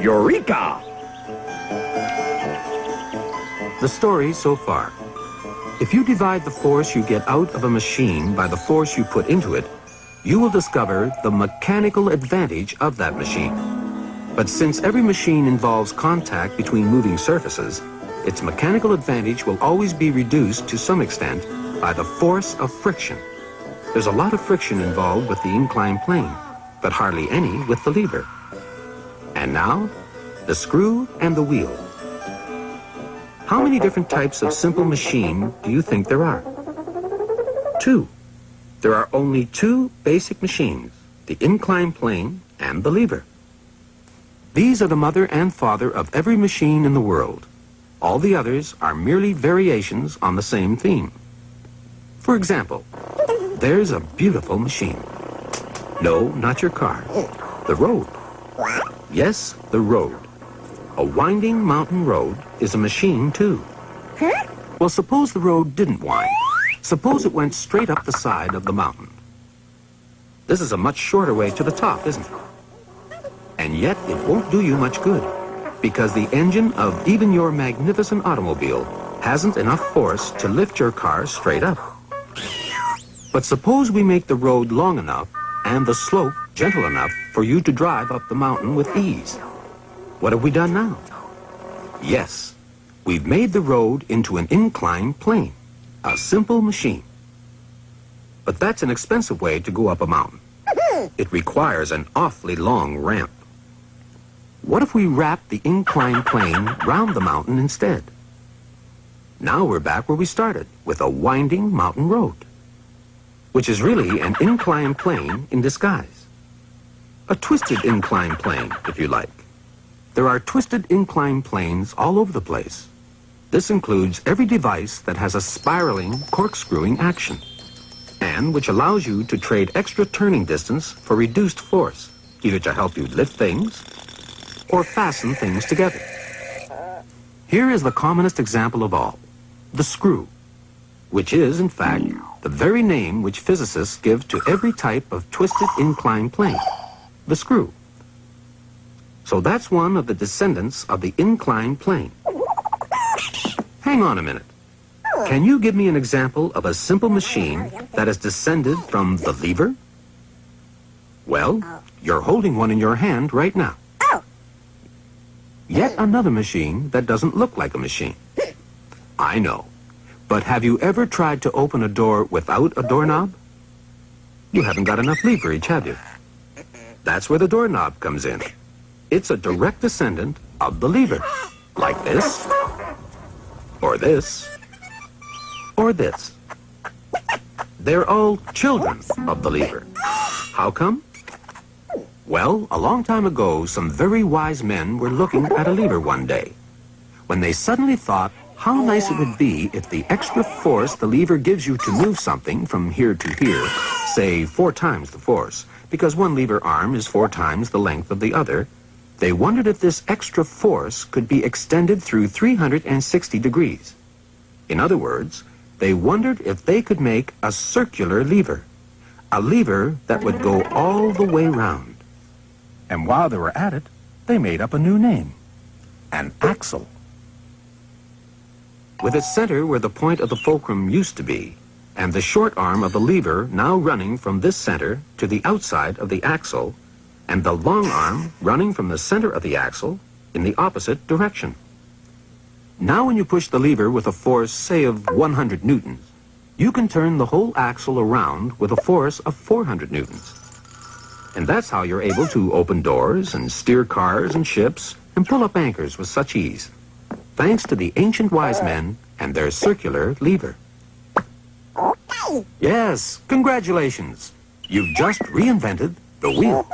Eureka! The story so far. If you divide the force you get out of a machine by the force you put into it, you will discover the mechanical advantage of that machine. But since every machine involves contact between moving surfaces, its mechanical advantage will always be reduced to some extent by the force of friction. There's a lot of friction involved with the inclined plane, but hardly any with the lever. And now, the screw and the wheel. How many different types of simple machine do you think there are? 2. There are only 2 basic machines, the inclined plane and the lever. These are the mother and father of every machine in the world. All the others are merely variations on the same theme. For example, there's a beautiful machine. No, not your car. The road. Yes, the road. A winding mountain road is a machine, too. Well, suppose the road didn't wind. Suppose it went straight up the side of the mountain. This is a much shorter way to the top, isn't it? And yet it won't do you much good, because the engine of even your magnificent automobile hasn't enough force to lift your car straight up. But suppose we make the road long enough and the slope gentle enough for you to drive up the mountain with ease. What have we done now? Yes, we've made the road into an inclined plane, a simple machine. But that's an expensive way to go up a mountain. It requires an awfully long ramp. What if we wrap the inclined plane round the mountain instead? Now we're back where we started, with a winding mountain road, which is really an inclined plane in disguise. A twisted inclined plane, if you like. There are twisted inclined planes all over the place. This includes every device that has a spiraling, corkscrewing action, and which allows you to trade extra turning distance for reduced force, either to help you lift things or fasten things together. Here is the commonest example of all, the screw, which is, in fact, the very name which physicists give to every type of twisted inclined plane, the screw. So that's one of the descendants of the inclined plane. Hang on a minute. Can you give me an example of a simple machine that is descended from the lever? Well, you're holding one in your hand right now. Yet another machine that doesn't look like a machine. I know. But have you ever tried to open a door without a doorknob? You haven't got enough leverage, have you? That's where the doorknob comes in. It's a direct descendant of the lever. Like this, or this, or this. They're all children of the lever. How come? Well, a long time ago, some very wise men were looking at a lever one day, when they suddenly thought how nice it would be if the extra force the lever gives you to move something from here to here, say 4 times the force, because one lever arm is 4 times the length of the other, they wondered if this extra force could be extended through 360 degrees. In other words, they wondered if they could make a circular lever, a lever that would go all the way round. And while they were at it, they made up a new name, an axle. With its center where the point of the fulcrum used to be, and the short arm of the lever now running from this center to the outside of the axle, and the long arm running from the center of the axle in the opposite direction. Now when you push the lever with a force, say, of 100 newtons, you can turn the whole axle around with a force of 400 newtons. And that's how you're able to open doors and steer cars and ships and pull up anchors with such ease, thanks to the ancient wise men and their circular lever. Yes, congratulations. You've just reinvented the wheel.